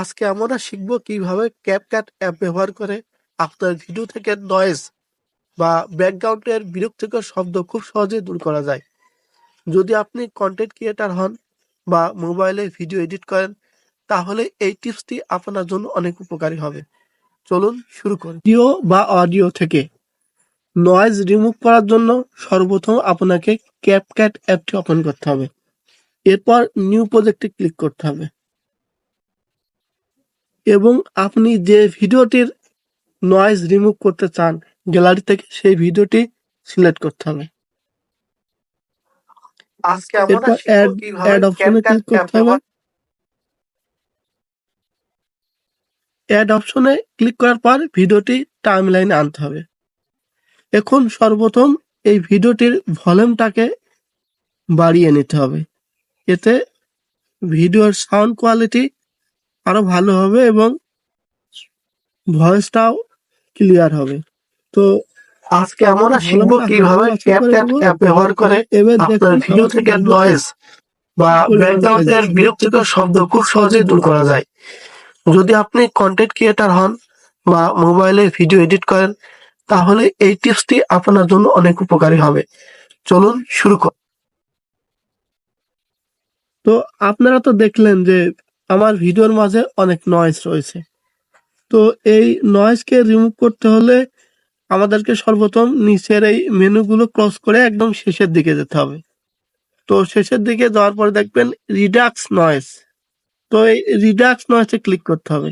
আজকে আমরা শিখব কিভাবে ক্যাপকাট অ্যাপ ব্যবহার করে আপনার ভিডিও থেকে নয়েজ বা ব্যাকগ্রাউন্ডের বিরক্তিকর শব্দ খুব সহজেই দূর করা যায়। যদি আপনি কন্টেন্ট ক্রিয়েটর হন বা মোবাইলে ভিডিও এডিট করেন, তাহলে এই টিপসটি আপনার জন্য অনেক উপকারী হবে। চলুন শুরু করি। ভিডিও বা অডিও থেকে নয়েজ রিমুভ করার জন্য সর্বপ্রথম আপনাকে ক্যাপকাট অ্যাপটি ওপেন করতে হবে। এরপর নিউ প্রজেক্টে ক্লিক করতে হবে এবং আপনি যে ভিডিওটির নয়েজ রিমুভ করতে চান গ্যালারি থেকে, সেই ভিডিওটি সিলেক্ট করতে হবে। আজকে আমরা এরপর শিখব কিভাবে অ্যাড অপশনে ক্যাপকাট ক্লিক করতে হবে। অ্যাড অপশনে ক্লিক করার পর ভিডিওটি টাইমলাইনে আনতে হবে। এখন সর্বপ্রথম এই ভিডিওটির ভলিউমটাকে বাড়িয়ে নিতে হবে, এতে ভিডিওর সাউন্ড কোয়ালিটি আরো ভালো হবে এবং ভয়েসটাও ক্লিয়ার হবে। তো আজকে আমরা শিখব কিভাবে ক্যাপকাট অ্যাপ ব্যবহার করে এবার আপনার ভিডিও থেকে নয়েজ বা ব্যাকগ্রাউন্ডের বিরক্তিকর শব্দ খুব সহজেই দূর করা যায়। যদি আপনি কন্টেন্ট ক্রিয়েটর হন বা মোবাইলে ভিডিও এডিট করেন, তাহলে এই টিপসটি আপনার জন্য অনেক উপকারী হবে। চলুন শুরু করি। তো আপনারা তো দেখলেন যে আমার ভিডিওর মাঝে অনেক নয়েজ রয়েছে। তো এই নয়েজকে রিমুভ করতে হলে আমাদেরকে সর্বপ্রথম নিচের এই মেনুগুলো ক্রস করে একদম শেষের দিকে যেতে হবে। তো শেষের দিকে যাওয়ার পরে দেখবেন রিডাক্স নয়েজ। তো এই রিডাক্স নয়েজে ক্লিক করতে হবে।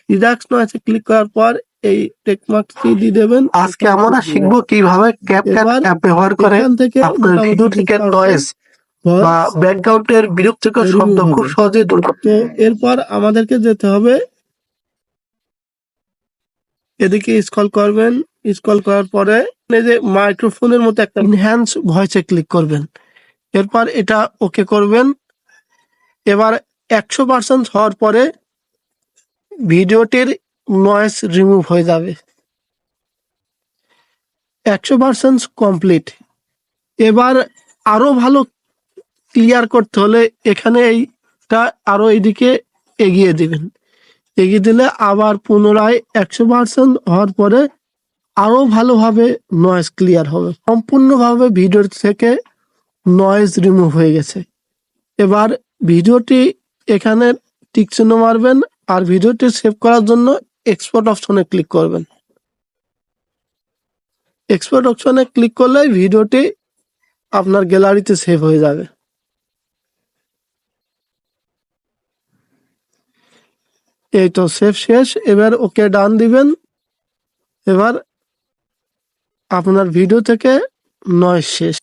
রিডাক্স নয়েজে ক্লিক করার পর এই টেকমার্কটি দিয়ে দেবেন। আজকে আমরা শিখব কিভাবে ক্যাপকাট অ্যাপ ব্যবহার করে এখান থেকে আপনার ভিডিও থেকে নয়েজ বা ব্যাকগ্রাউন্ডের বিরক্তিকর শব্দ খুব সহজেই দূর করতে। তো এরপর আমাদেরকে যেতে হবে, এদিকে স্ক্রল করবেন। স্ক্রল করার পরে এই যে মাইক্রোফোনের মতো একটা এনহ্যান্স ভয়েসে ক্লিক করবেন। এরপর এটা ওকে করবেন। এবার 100% হওয়ার পরে ভিডিওটির নয়েজ রিমুভ হয়ে যাবে। 100% কমপ্লিট। এবার আরো ভালো ক্লিয়ার করতে হলে এখানে এইটা আরো এইদিকে এগিয়ে দিবেন। এগিয়ে দিলে আবার পুনরায় 100% হওয়ার পরে আরো ভালোভাবে নয়েজ ক্লিয়ার হবে। সম্পূর্ণভাবে ভিডিও থেকে নয়েজ রিমুভ হয়ে গেছে। এবার ভিডিওটি এখানে টিক চিহ্ন মারবেন আর ভিডিওটি সেভ করার জন্য এক্সপোর্ট অপশনে ক্লিক করবেন। এক্সপোর্ট অপশনে ক্লিক করলে ভিডিওটি আপনার গ্যালারিতে সেভ হয়ে যাবে। এই তো সেভ শেষ। এবার ওকে ডান দিবেন। এবার আপনার ভিডিও থেকে নয়েজ শেষ।